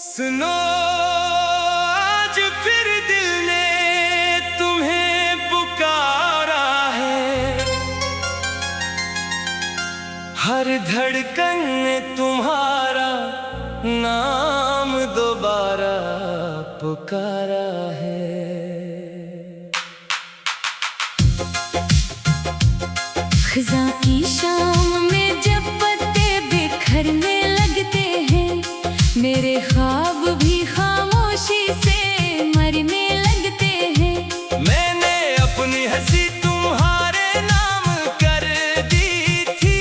सुनो आज फिर दिल ने तुम्हें पुकारा है, हर धड़कन ने तुम्हारा नाम दोबारा पुकारा है। खज़ां की शाम में जब पत्ते बिखरने लगते हैं, मेरे ख्वाब भी खामोशी से मरने लगते हैं। मैंने अपनी हंसी तुम्हारे नाम कर दी थी,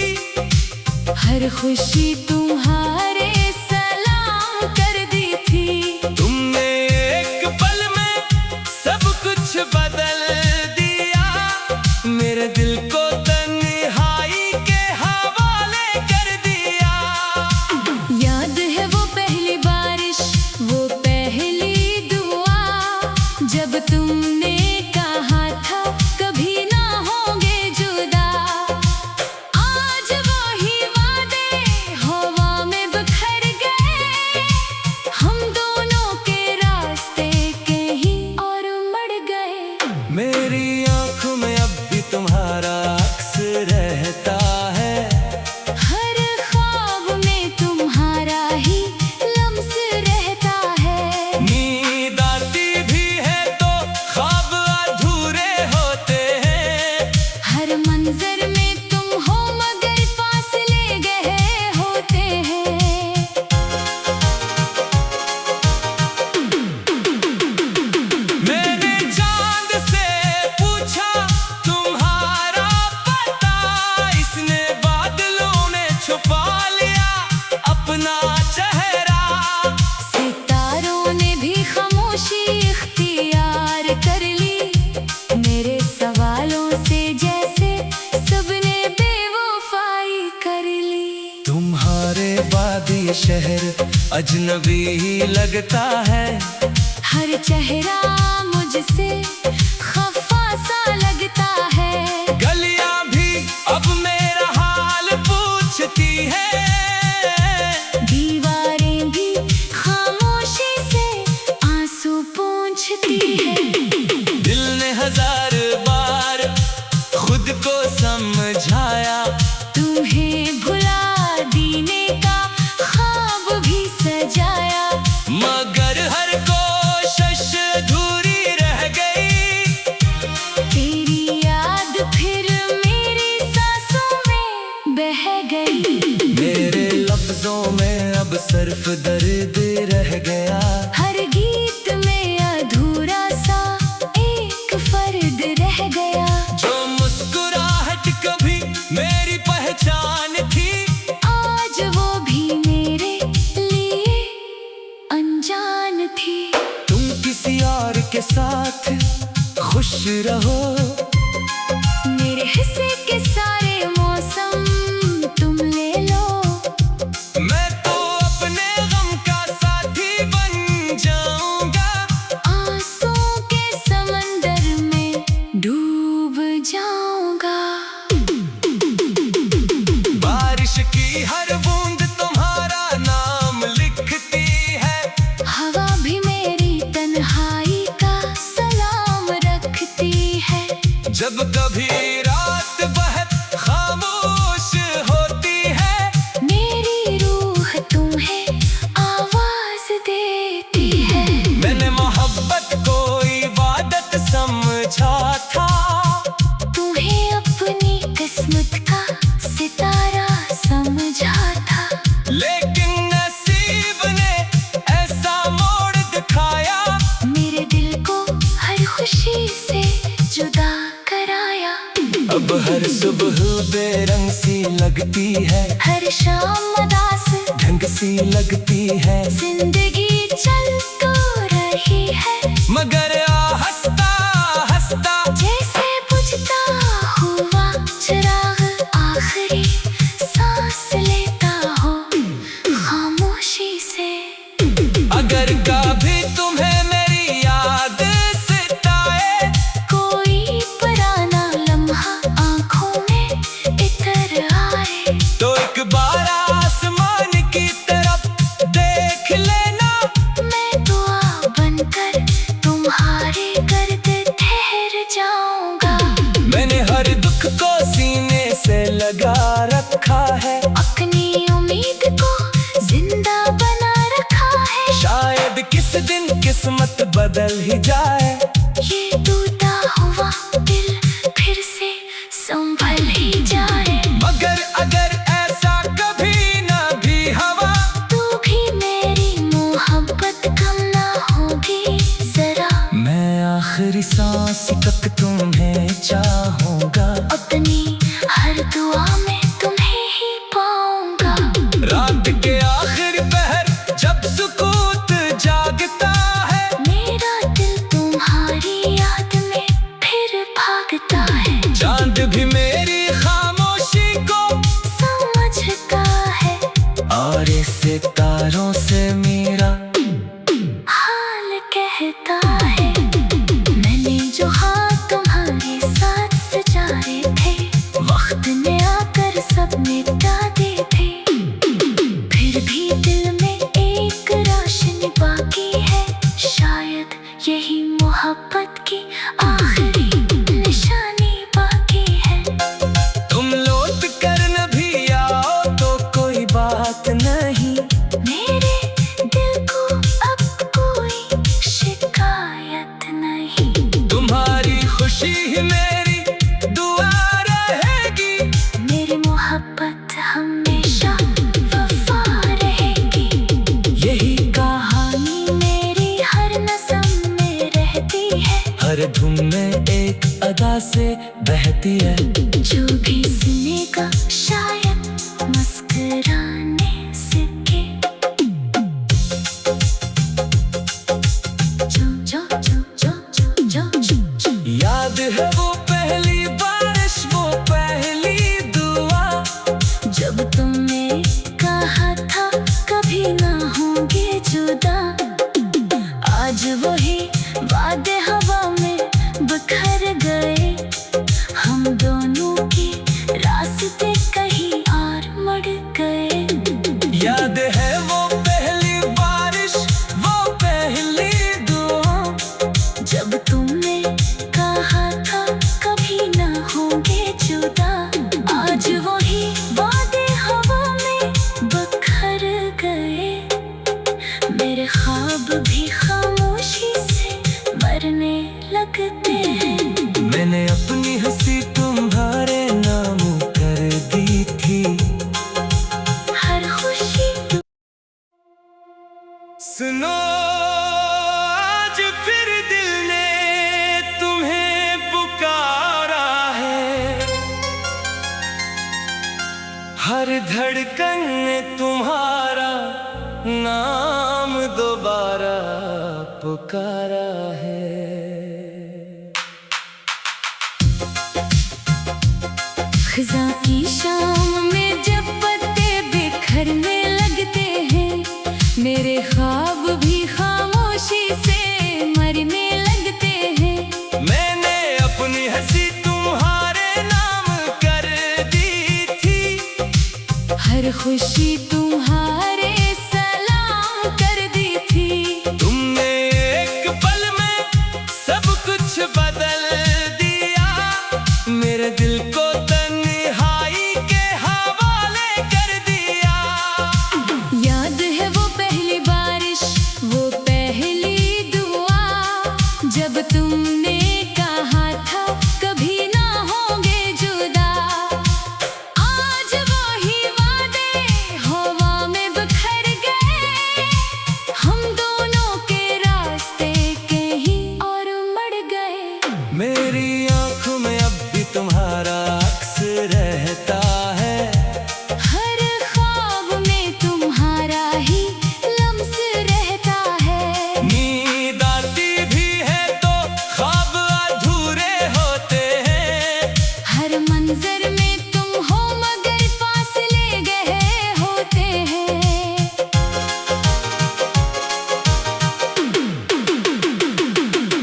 हर खुशी तुम्हारे सलाम कर दी थी। तुमने एक पल में सब कुछ बदल दिया, मेरे दिल को तन्हाई के हवाले कर दिया। याद है वो पहली बारिश, वो पहली दुआ, जब तुमने कहा था कभी ना होंगे जुदा। आज वही वादे हवा में बिखर गए, हम दोनों के रास्ते कहीं और मड़ गए। मेरी आंखों में अब भी तुम्हारा अक्स रहता है, हर ख्वाब में तुम्हारा ही लम्स रहता है। नींद आती भी है तो ख्वाब अधूरे होते हैं, हर मंजर में तुम हो मगर फासले गहरे होते हैं। मैंने चांद से पूछा तुम्हारा पता, इसने बादलों ने छुपा लिया अपना चेहरा। सितारों ने भी खामोशी इख्तियार कर ली, मेरे सवालों से जैसे सबने बेवफाई कर ली। तुम्हारे बाद ये शहर अजनबी ही लगता है, हर चेहरा मुझसे खफा सा लगता है। गलियां भी अब मेरा हाल पूछती है, दीवारें भी खामोशी से आंसू पूंछती है। दिल ने हजार बार खुद को समझाया, तुम्हें भुला देने का ख्वाब भी सजाया, मगर हर कोशिश अधूरी रह गई। तेरी याद फिर मेरी सांसों में बह गई। मेरे लफ्जों में अब सिर्फ दर्द रह गया, हर गीत में अधूरा सा एक फर्द रह गया। जो मुस्कुराहट कभी मेरी पहचान थी, आज वो भी मेरे लिए अनजान थी। तुम किसी और के साथ खुश रहो, मेरे हिस्से के सारे मौसम तुम ले लो। मैं तो अपने गम का साथी बन जाऊंगा, आंसुओं के समंदर में डूब जाऊंगा। बारिश की हर बूंद तुम्हारा नाम लिखती है, हवा भी मेरी तन्हाई का सलाम रखती है। जब कभी रात बहुत खामोश होती है, मेरी रूह तुम्हें आवाज देती है। मैंने मोहब्बत को इबादत समझा था, तुम्हें अपनी किस्मत का सितारा समझा था। लेकिन नसीब ने ऐसा मोड़ दिखाया, मेरे दिल को हर खुशी से जुदा कराया। अब हर सुबह बेरंग सी लगती है, हर शाम उदास ढंग सी लगती है, जिंदगी चल तो रही है, मगर हंसता हंसता जैसे बुझता हुआ चिराग आखिरी सांस लेता हो खामोशी से। अगर कभी तुम्हें मेरी याद सताए, कोई पुराना लम्हा आंखों में इतर आए, तो एक बार आसमान की तरफ देख लेना, किस्मत बदल ही जाए। ये टूटा हुआ दिल फिर से संभल ही जाए। मगर अगर ऐसा कभी ना भी हवा, तू भी मेरी मोहब्बत कम ना होगी जरा। मैं आखिरी सांस तक तुम्हें चाहूंगा, अपनी हर दुआ में तुम्हें ही पाऊंगा। रात के आखिरी पहर जब सुकूत जागता है, मेरा दिल तुम्हारी याद में फिर भागता है। चांद भी मेरी खामोशी को समझता है और सितारों से मेरा हाल कहता है। मैंने जो हाथ तुम्हारे साथ सजाए थे, वक्त ने आकर सब मिटा दे थे। फिर भी दिल में एक रोशनी बाकी है, शायद यही मोहब्बत की आखिरी निशानी बाकी है। तुम लौट कर न भी आओ तो कोई बात नहीं, मेरे दिल को अब कोई शिकायत नहीं। तुम्हारी खुशी ही मेरी दुआ रहेगी। मेरी मोहब्बत हमेशा वफा रहेगी। यही कहानी मेरी हर नज़म में रहती है, हर धुन में एक अदा से बहती है। जो भी सुनेगा शायद मुस्कुराने सीखे। जो जो जो जो जो जो जो याद है वो पहली बारिश, वो पहली दुआ, जब तुमने कहा था कभी ना होंगे जुदा। आज वही वादे हवा में बिखर गए, हम दोनों के रास्ते कहीं और मुड़ गए। याद है वो पहली बारिश, वो पहली दुआ, जब तुमने कहा था कभी ना होंगे जुदा। आज वही वादे हवा में बिखर गए, मेरे ख्वाब भी खामोशी से मरने लगते हैं। मैंने अपनी हंसी तुम्हारे नाम कर दी थी। हर खुशी सुनो आज फिर दिल ने तुम्हें पुकारा है, हर धड़कन ने तुम्हारा नाम दोबारा पुकारा है। खिज़ां की शाम में जब पत्ते बिखरने लगते हैं, मेरे ख्वाब भी खामोशी से मरने लगते हैं। मैंने अपनी हंसी तुम्हारे नाम कर दी थी, हर खुशी तुम्हारे सलाम कर दी थी। तुमने एक पल में सब कुछ बदल दिया, मेरे दिल को तन्हाई के हवाले कर दिया। याद है वो पहली बारिश, वो पहली दुआ, जब तुमने कहा था कभी ना होंगे जुदा। आज वही वादे हवा में बिखर गए, हम दोनों के रास्ते कहीं और मुड़ गए। मेरी आंखों में अब भी तुम्हारा अक्स रहता है, हर ख्वाब में तुम्हारा ही लम्स रहता है। नींद आती भी है तो ख्वाब अधूरे होते हैं। हर मंजर में तुम हो मगर फासले गहरे होते हैं।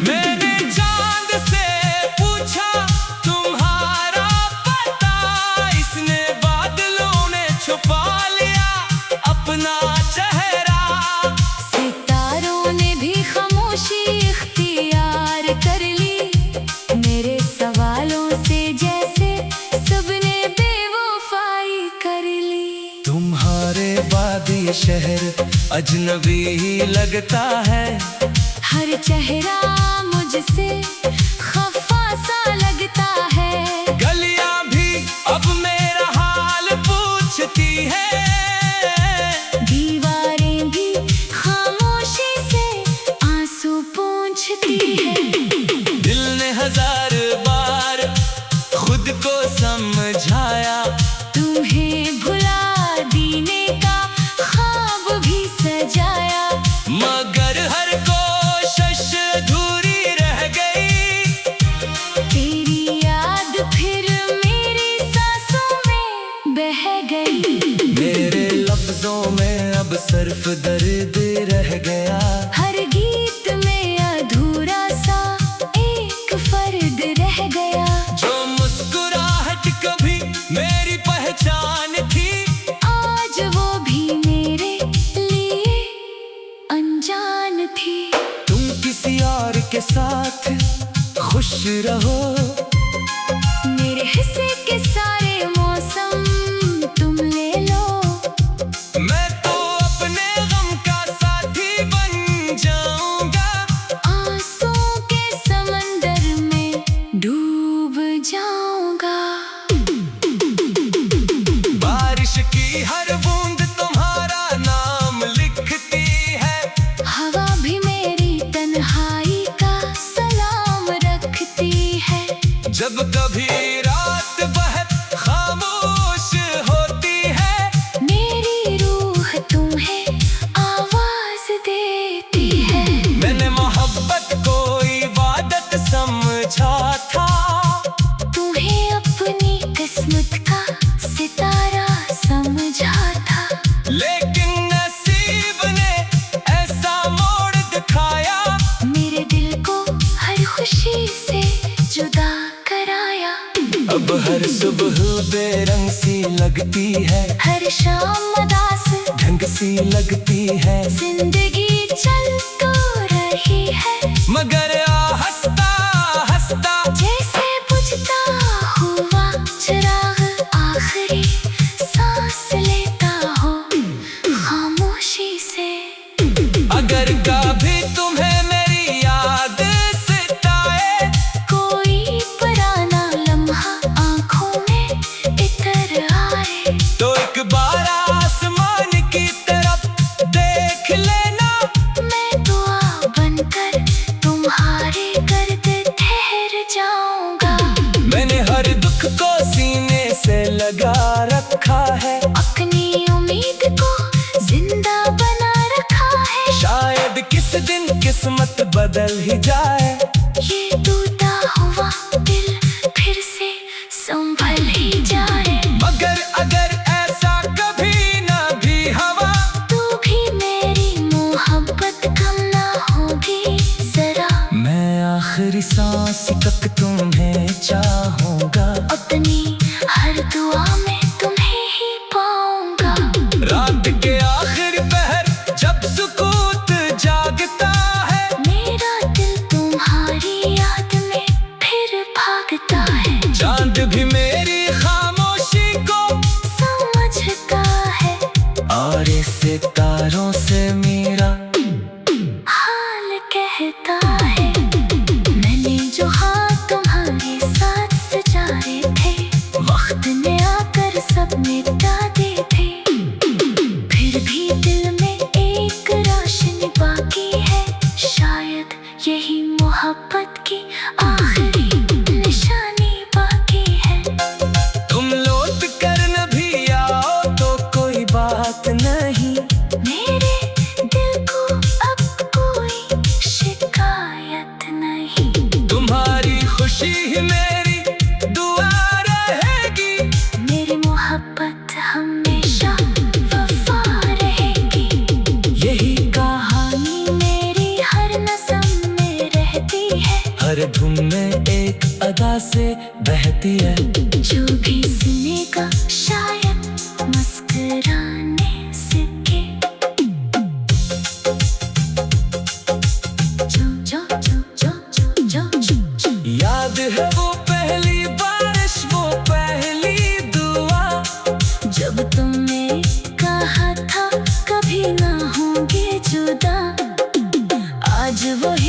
मैंने चांद से पूछा तुम्हारा पता, इसने बादलों ने छुपा लिया अपना चेहरा। सितारों ने भी खामोशी इख्तियार कर ली, मेरे सवालों से जैसे सबने बेवफाई कर ली। तुम्हारे बाद ये शहर अजनबी ही लगता है, हर चेहरा मुझसे खफा सा लगता है। गलियां भी अब मेरा हाल पूछती है। दीवारें भी खामोशी से आंसू पूंछती है। दिल ने 1000 बार खुद को समझाया, तुम्हें भुला देने का ख्वाब भी सजाया, मगर हर कोशिश अधूरी रह गई। तेरी याद फिर मेरी सांसों में बह गई। मेरे लफ्जों में अब सिर्फ दर्द रह गया। हर गीत में अधूरा सा एक फर्द रह गया। जो मुस्कुराहट कभी मेरी पहचान थी, आज वो भी मेरे लिए अनजान थी। तुम किसी और के साथ खुश रहो। मेरे हिस्से के सारे मौसम तुम ले लो। मैं तो अपने गम का साथी बन जाऊंगा। आंसुओं के समंदर में डूब जाऊंगा। बारिश की हर बूंद तुम्हारा नाम लिखती है। हवा भी मेरी तन्हाई का सलाम रखती है। जब कभी रात बहुत खामोश होती है, मेरी रूह तुम्हें आवाज देती है। मैंने मोहब्बत को इबादत समझा था। तुम्हें अपनी किस्मत का सितारा समझा था। लेकिन नसीब ने ऐसा मोड़ दिखाया, मेरे दिल को हर खुशी से जुदा कराया। अब हर सुबह बेरंग सी लगती है। हर शाम उदास ढंग सी लगती है। जिंदगी चल तो रही है, मगर हंसता हंसता जैसे बुझता हुआ चिराग आखिरी सांस लेता हो खामोशी से। अगर कभी तुम्हें मेरी याद सताए, कोई पुराना लम्हा आंखों में इतर आए, तो एक बार आसमान की तरफ देख लेना। मैं दुआ बनकर तुम्हारे गर्द ठहर जाऊंगा। मैंने हर दुख को सीने से लगा रखा है। अपनी उम्मीद को जिंदा बना रखा है। शायद किस दिन किस्मत बदल ही जाए। ये टूटा हुआ दिल फिर से संभल ही जाए। मगर अगर ऐसा कभी न भी हवा, तू भी मेरी मोहब्बत कम ना होगी जरा। मैं आखिरी सांस तक तुम्हें चाहूंगा। अपनी हर दुआ में तुम्हें ही पाऊंगा। रात के आखिर पहर जब सुकूत जागता है, मेरा दिल तुम्हारी याद में फिर भागता है। चांद भी मेरी खामोशी को समझता है और सितारों से मेरा हाल कहता है। मैंने जो हाथ तुम्हारे साथ सजाए थे, वक्त ने आकर सब मिटा दे थे। फिर भी दिल में एक रोशनी बाकी है। शायद यही मोहब्बत की आखिरी निशानी बाकी है। तुम लौट कर न भी आओ तो कोई बात नहीं। मेरे दिल को अब कोई शिकायत नहीं। तुम्हारी खुशी ही मेरी दुआ रहेगी। मेरी मोहब्बत हमेशा वफा रहेगी। यही कहानी मेरी हर नज़म में रहती है। हर धुन में एक अदा से बहती है। जो भी सुनेगा शायद मुस्कुराने सीखे। जो जो जो जो जो जो जो जो। याद है वो पहली बारिश, वो पहली दुआ, जब तुमने कहा था कभी ना होंगे जुदा। आज वही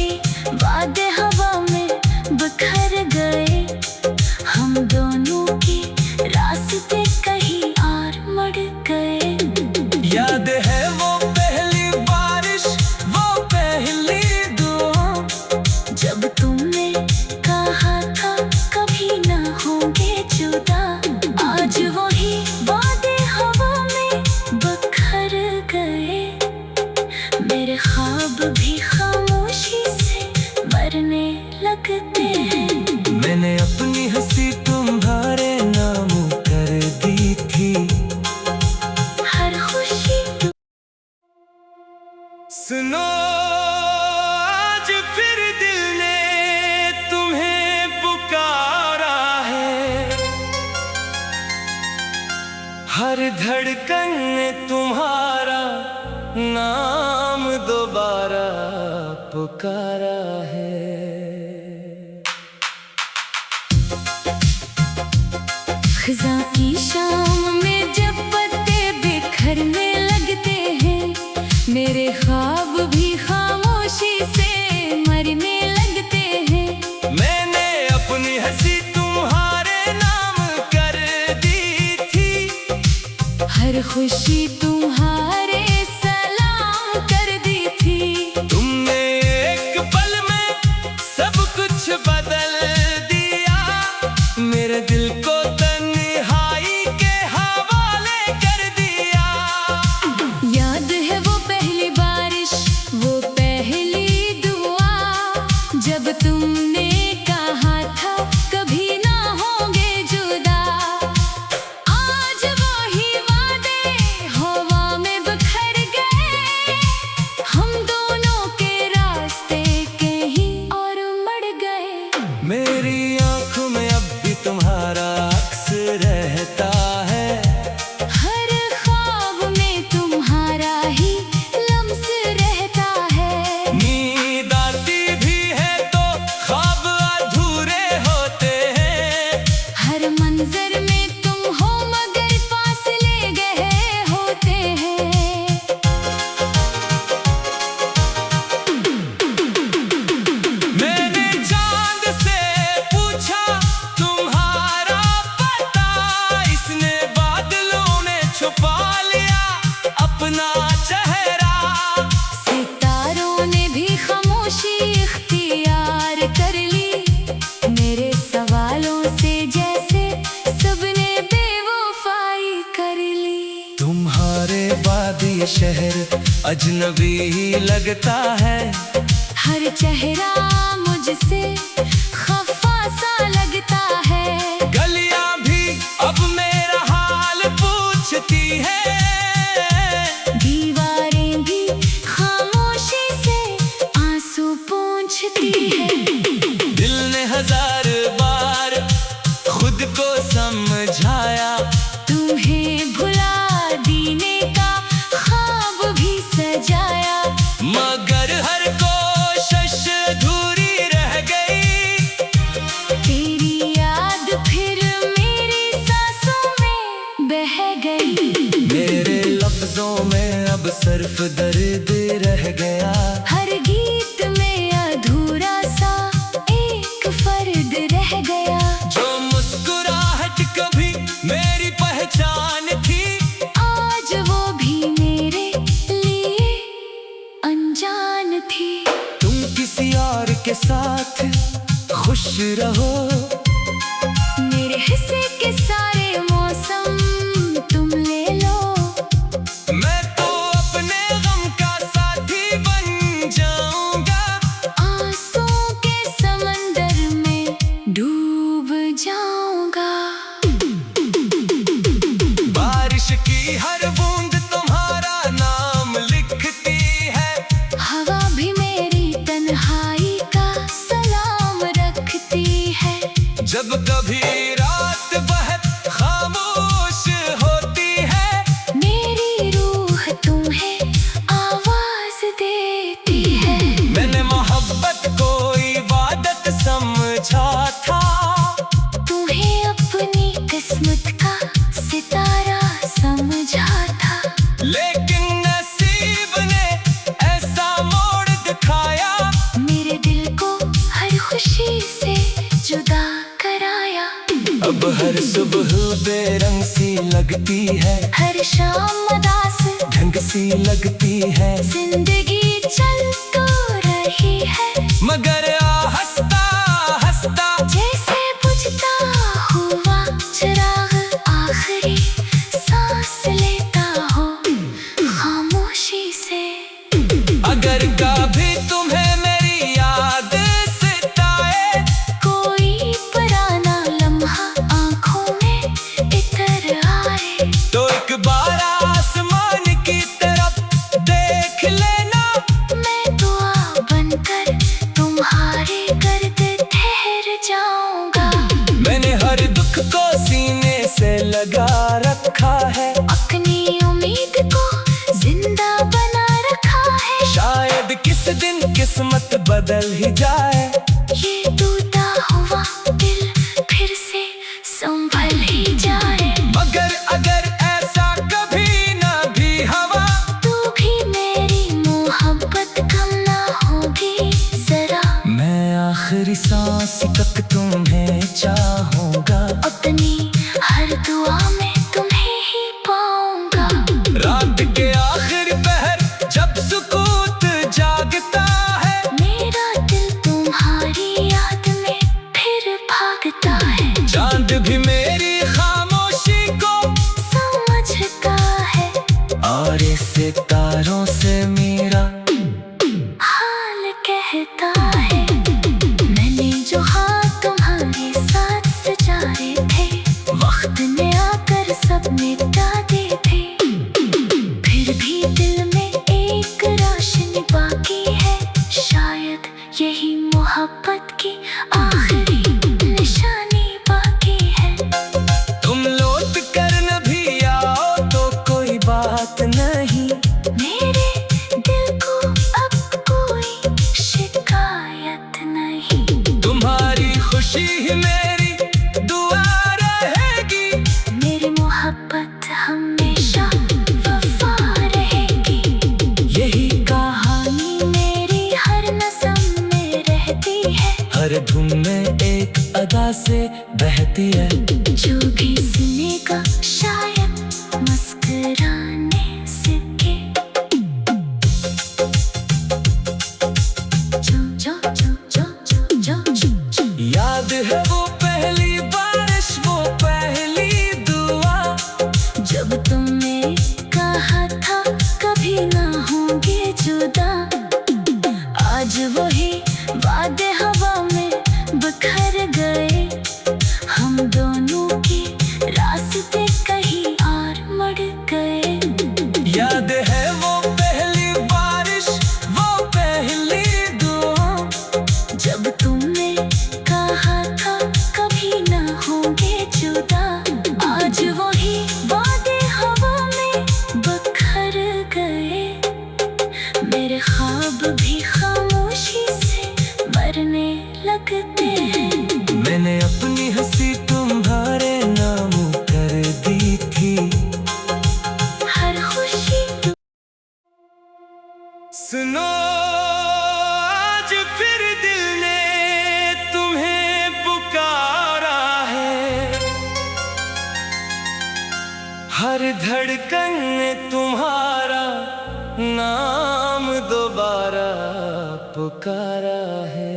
ख्वाब भी खामोशी से मरने लगते हैं। मैंने अपनी हंसी तुम्हारे नाम कर दी थी। हर खुशी सुनो आज फिर दिल ने तुम्हें पुकारा है। हर धड़कन ने तुम्हारा नाम दोबारा पुकारा है। खज़ां की शाम में जब पत्ते बिखरने लगते हैं, मेरे ख्वाब भी खामोशी से मरने लगते हैं। मैंने अपनी हंसी तुम्हारे नाम कर दी थी। हर खुशी तुम्हारे सलाम कर दी थी। तुमने एक पल में सब कुछ बदल दिया। मेरे दिल को तन्हाई के हवाले कर दिया। याद है वो पहली बारिश, वो पहली दुआ, जब तुमने कहा था कभी ना होंगे जुदा। आज वही वादे हवा में बिखर गए, हम दोनों के रास्ते कहीं और मड़ गए। मेरी आंखों में अब भी तुम्हारा अक्स रहता है। हर ख्वाब में तुम्हारा ही लम्स रहता है। नींद आती भी है तो ख्वाब अधूरे होते हैं। हर मंजर में तुम हो मगर फासले गहरे होते हैं। मैंने चांद से पूछा तुम्हारा पता, इसने बादलों ने छुपा लिया अपना चेहरा। सितारों ने भी खामोशी इख्तियार कर ली, मेरे सवालों से जैसे सबने बेवफाई कर ली। तुम्हारे बाद ये शहर अजनबी ही लगता है। हर चेहरा मुझसे खफा सा लगता है। गलियां भी अब मेरा हाल पूछती है। दीवारें भी खामोशी से आंसू पूंछती है। दिल ने हजार बार खुद को समझाया। तुम्हें भुला देने का ख्वाब भी सजाया, मगर हर कोशिश अधूरी रह गई। तेरी याद फिर मेरी सांसों में बह गई। मेरे लफ्जों में अब सिर्फ दर्द रह गया। हर गीत में अधूरा सा एक फर्द रह गया। जो मुस्कुराहट कभी मेरी पहचान थी, आज वो भी मेरे लिए अनजान थी। तुम किसी और के साथ खुश रहो। मेरे हिस्से के सारे मौसम तुम ले लो। मैं तो अपने गम का साथी बन जाऊंगा। आंसुओं के समंदर में डूब जाऊंगा। बारिश की हर बूंद तुम्हारा नाम लिखती है। हवा भी मेरी तन्हाई का सलाम रखती है। जब कभी रात बहुत खामोश होती है, मेरी रूह तुम्हें आवाज देती है। मैंने मोहब्बत को इबादत समझा था। तुम्हें अपनी किस्मत का सितारा समझा था। लेकिन नसीब ने ऐसा मोड़ दिखाया। मेरे दिल को हर खुशी से जुदा कराया। अब हर सुबह बेरंग सी लगती है। हर शाम उदास ढंग सी लगती है। जिंदगी चल तो रही है, मगर हंसता हंसता जैसे बुझता हुआ चिराग आखिरी सांस लेता हो खामोशी से। अगर का किस दिन किस्मत बदल ही जाए। ये टूटा हुआ दिल फिर से संभल ही जाए। मगर अगर ऐसा कभी ना भी हवा, तू भी मेरी मोहब्बत कम ना होगी जरा। मैं आखिरी सांस तक तुम्हें चाहूंगा, अपनी हर दुआ में तुम्हें ही पाऊंगा। रात के आखिरी पहर जब सुकूत जागता है, मेरा दिल तुम्हारी याद में फिर भागता है। चांद भी मेरी खामोशी को समझता है और सितारों से मेरा हाल कहता है। मैंने जो हाथ तुम्हारे साथ सजाए थे, वक्त ने आकर सब मिटा दिए थे। फिर भी दिल में एक रोशनी बाकी है, शायद यही मोहब्बत की आखिरी निशानी बाकी है। तुम लौट कर न भी आओ तो कोई बात नहीं, मेरे दिल को अब कोई शिकायत नहीं। तुम्हारी खुशी ही मेरी दुआ रहेगी। मेरी मोहब्बत हमेशा वफा रहेगी। यही कहानी मेरी हर नज़म में रहती है, हर धुन में एक अदा से बहती है। जो भी सुनेगा शायद मुस्कुराने सीखे। जो जो जो जो जो जो जो याद है वो पहली बारिश, वो पहली दुआ, जब तुमने कहा था कभी ना होंगे जुदा। आज वही वादे हवा में बिखर गए, हम दोनों के रास्ते कहीं और मुड़ गए। याद है वो पहली बारिश, वो पहली दुआ, जब तुमने कहा था कभी ना होंगे जुदा। आज वही वादे हवा में बिखर गए, मेरे ख्वाब भी खामोशी से मरने लगते हैं। मैंने अपनी हंसी तुम्हारे नाम कर दी थी। हर खुशी सुनो आज फिर दिल ने तुम्हें पुकारा है, हर धड़कन ने तुम्हारा नाम दोबारा पुकारा है।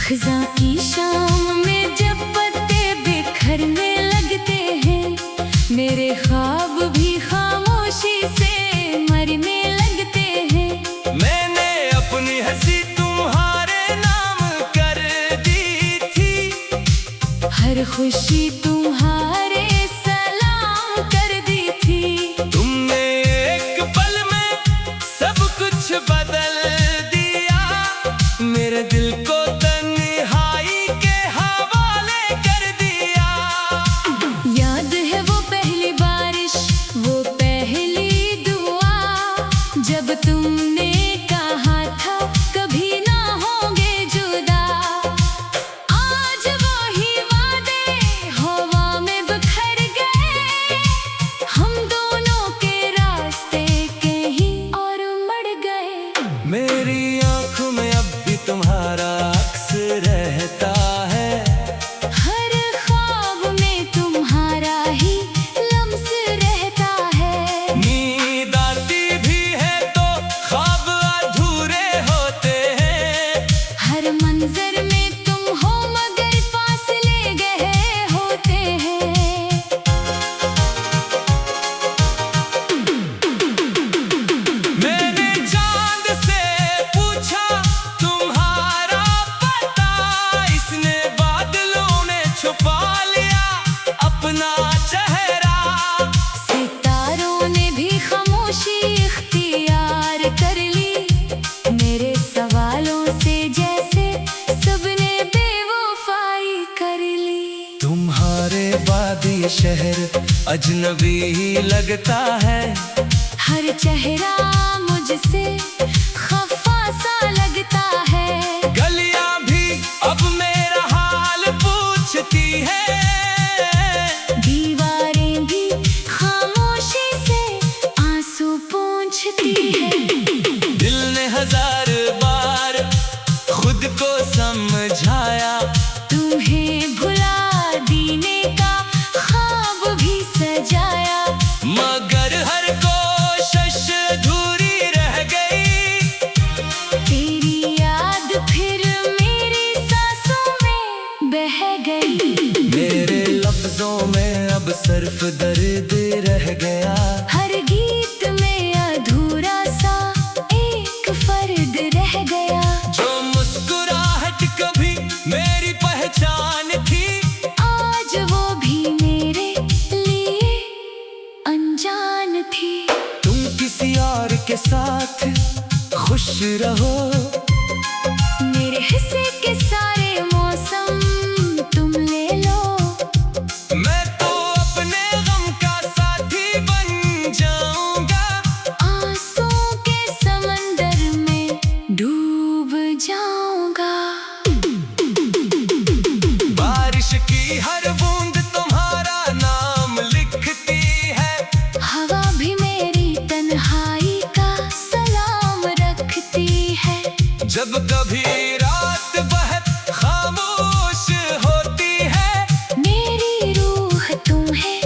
खज़ां की शाम में जब पत्ते बिखरने लगते हैं, मेरे ख्वाब भी खामोशी से मरने लगते हैं। मैंने अपनी हंसी तुम्हारे नाम कर दी थी, हर खुशी तुम्हारे सलाम कर दी थी। तुमने एक पल में सब कुछ बदल दिया, मेरे दिल को तन्हाई के हवाले कर दिया। याद है वो पहली बारिश, वो पहली दुआ, जब तुमने कहा था कभी ना होंगे जुदा। आज वही वादे हवा में बिखर गए, हम दोनों के रास्ते कहीं और मुड़ गए। मेरी आंखों में अब भी तुम्हारा अक्स रहता है, हर ख्वाब में तुम्हारा ही लम्स रहता है। नींद आती भी है तो ख्वाब अधूरे होते हैं। हर मंजर में तुम हो मगर फासले गहरे होते हैं। मैंने चांद से पूछा तुम्हारा पता, इसने बादलों ने छुपा लिया अपना चेहरा। सितारों ने भी खामोशी इख्तियार कर ली, मेरे सवालों से जैसे सबने बेवफाई कर ली। तुम्हारे बाद ये शहर अजनबी ही लगता है। हर चेहरा मुझसे खफा सा लगता है। गलियां भी अब मेरा हाल पूछती है। दीवारें भी खामोशी से आंसू पूंछती है। दिल ने 1000 बार खुद को समझाया। तुम्हें भुला देने का ख्वाब भी सजाया, मगर हर कोशिश अधूरी रह गई। तेरी याद फिर मेरी सांसों में बह गई। मेरे लफ्जों में अब सिर्फ दर्द रह गया। हर गीत में अधूरा सा एक फर्द रह गया। जो मुस्कुराहट कभी मेरी पहचान थी, आज वो भी मेरे लिए अनजान थी। तुम किसी और के साथ खुश रहो। मेरे हिस्से के सारे मौसम तुम ले लो। मैं तो अपने गम का साथी बन जाऊंगा। आंसुओं के समंदर में डूब जाऊंगा। बारिश की हर बूंद तुम्हारा नाम लिखती है। हवा भी मेरी तन्हाई का सलाम रखती है। जब कभी रात बहुत खामोश होती है, मेरी रूह तुम्हें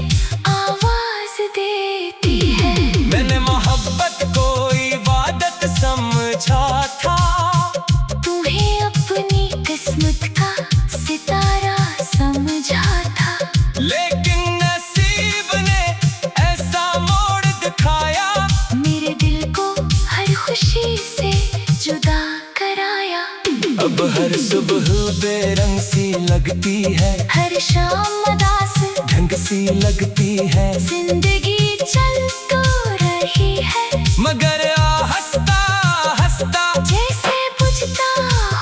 आवाज देती है। मैंने मोहब्बत को इबादत समझा था। तुम्हें अपनी किस्मत का सितारा समझा था। लेकिन नसीब ने ऐसा मोड़ दिखाया। मेरे दिल को हर खुशी से जुदा कराया। अब हर सुबह बेरंग सी लगती है। हर शाम मदास ढंग सी लगती है। जिंदगी चल तो रही है, मगर हंसता हंसता जैसे बुझता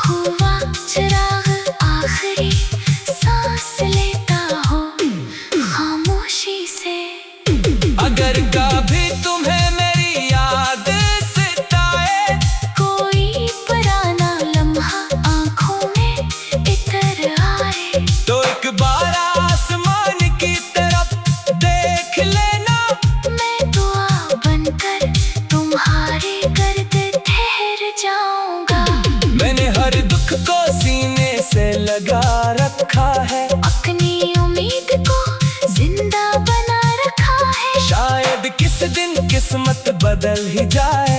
हुआ चिराग आखिरी सांस लेता हो खामोशी से। अगर कभी तुम्हें मेरी याद सताए, कोई पुराना लम्हा आंखों में इतर आए, तो एक बार आसमान की तरफ देख लेना। मैं दुआ बनकर तुम्हारे गर्द ठहर जाऊंगा। मैंने हर दुख को सीने से लगा रखा है। अपनी उम्मीद को जिंदा बना रखा है। शायद किस दिन किस्मत बदल ही जाए।